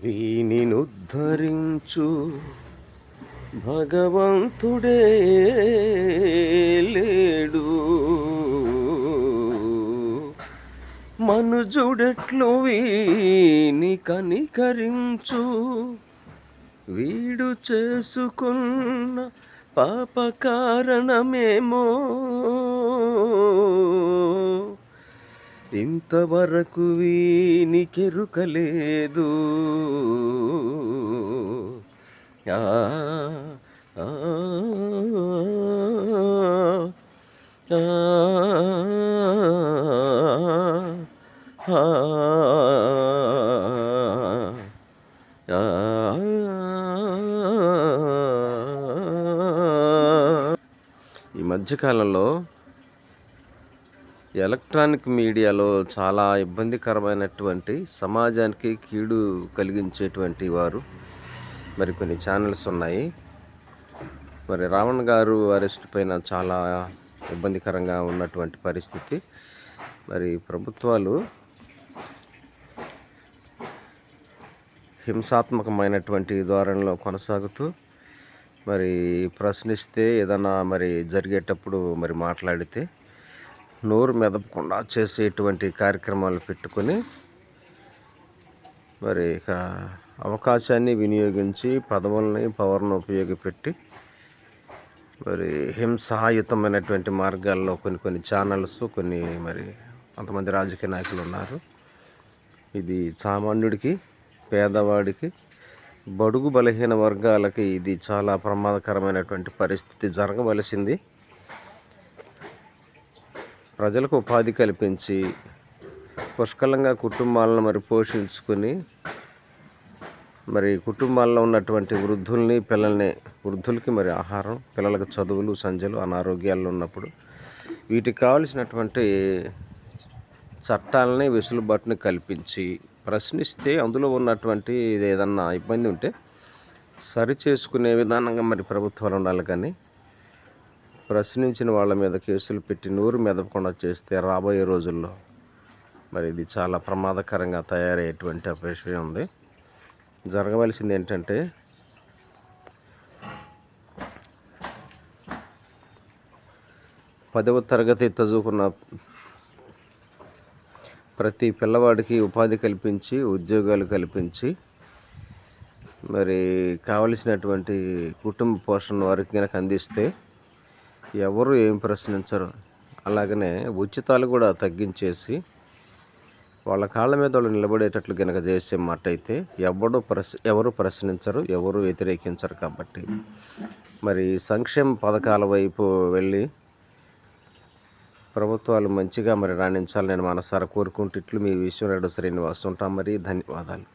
వీనినుద్ధరించు భగవంతుడే లేడు. మనుజుడెట్లు వీని కనికరించు, వీడు చేసుకున్న పాప కారణమేమో ఇంతవరకు వీనికెరుకలేదు. ఆ ఆ ఈ మధ్యకాలంలో ఎలక్ట్రానిక్ మీడియాలో చాలా ఇబ్బందికరమైనటువంటి, సమాజానికి కీడు కలిగించేటువంటి వారు మరి కొన్ని ఛానల్స్ ఉన్నాయి. మరి రావణ్ గారు అరెస్ట్ పైన చాలా ఇబ్బందికరంగా ఉన్నటువంటి పరిస్థితి. మరి ప్రభుత్వాలు హింసాత్మకమైనటువంటి ధోరణిలో కొనసాగుతూ మరి ప్రశ్నిస్తే ఏదైనా మరి జరిగేటప్పుడు మరి మాట్లాడితే నోరు మెదపకుండా చేసేటువంటి కార్యక్రమాలు పెట్టుకొని మరి ఇక అవకాశాన్ని వినియోగించి పదవుల్ని పవర్ను ఉపయోగపెట్టి మరి హింసాయుతమైనటువంటి మార్గాల్లో కొన్ని ఛానల్స్, కొన్ని మరి కొంతమంది రాజకీయ నాయకులు ఉన్నారు. ఇది సామాన్యుడికి, పేదవాడికి, బడుగు బలహీన వర్గాలకి ఇది చాలా ప్రమాదకరమైనటువంటి పరిస్థితి. జరగవలసింది ప్రజలకు ఉపాధి కల్పించి పుష్కలంగా కుటుంబాలను మరి పోషించుకొని మరి కుటుంబాల్లో ఉన్నటువంటి వృద్ధుల్ని, వృద్ధులకి మరి ఆహారం, పిల్లలకు చదువులు, సంధ్యలు, అనారోగ్యాలు ఉన్నప్పుడు వీటికి కావలసినటువంటి చట్టాలని, వెసులుబాటుని కల్పించి ప్రశ్నిస్తే అందులో ఉన్నటువంటి ఏదన్నా ఇబ్బంది ఉంటే సరి చేసుకునే విధానంగా మరి ప్రభుత్వాలు ఉండాలి. కానీ ప్రశ్నించిన వాళ్ళ మీద కేసులు పెట్టి నోరు మెదపకుండా చేస్తే రాబోయే రోజుల్లో మరి ఇది చాలా ప్రమాదకరంగా తయారయ్యేటువంటి విషయం ఉంది. జరగవలసింది ఏంటంటే పదవ తరగతి చదువుకున్న ప్రతి పిల్లవాడికి ఉపాధి కల్పించి, ఉద్యోగాలు కల్పించి మరి కావలసినటువంటి కుటుంబ పోషణ వారికి కనుక అందిస్తే ఎవరు ఏం ప్రశ్నించరు. అలాగనే ఉచితాలు కూడా తగ్గించేసి వాళ్ళ కాళ్ళ మీద వాళ్ళు నిలబడేటట్లు కనుక చేసే మాట అయితే ఎవరు ప్రశ్నించరు, ఎవరు వ్యతిరేకించరు. కాబట్టి మరి సంక్షేమ పథకాల వైపు వెళ్ళి ప్రభుత్వాలు మంచిగా మరి రాణించాలని నేను మనసారా కోరుకుంటూ ఇట్లు మీ విశ్వనాథ శ్రీనివాస్ ఉంటాం. మరి ధన్యవాదాలు.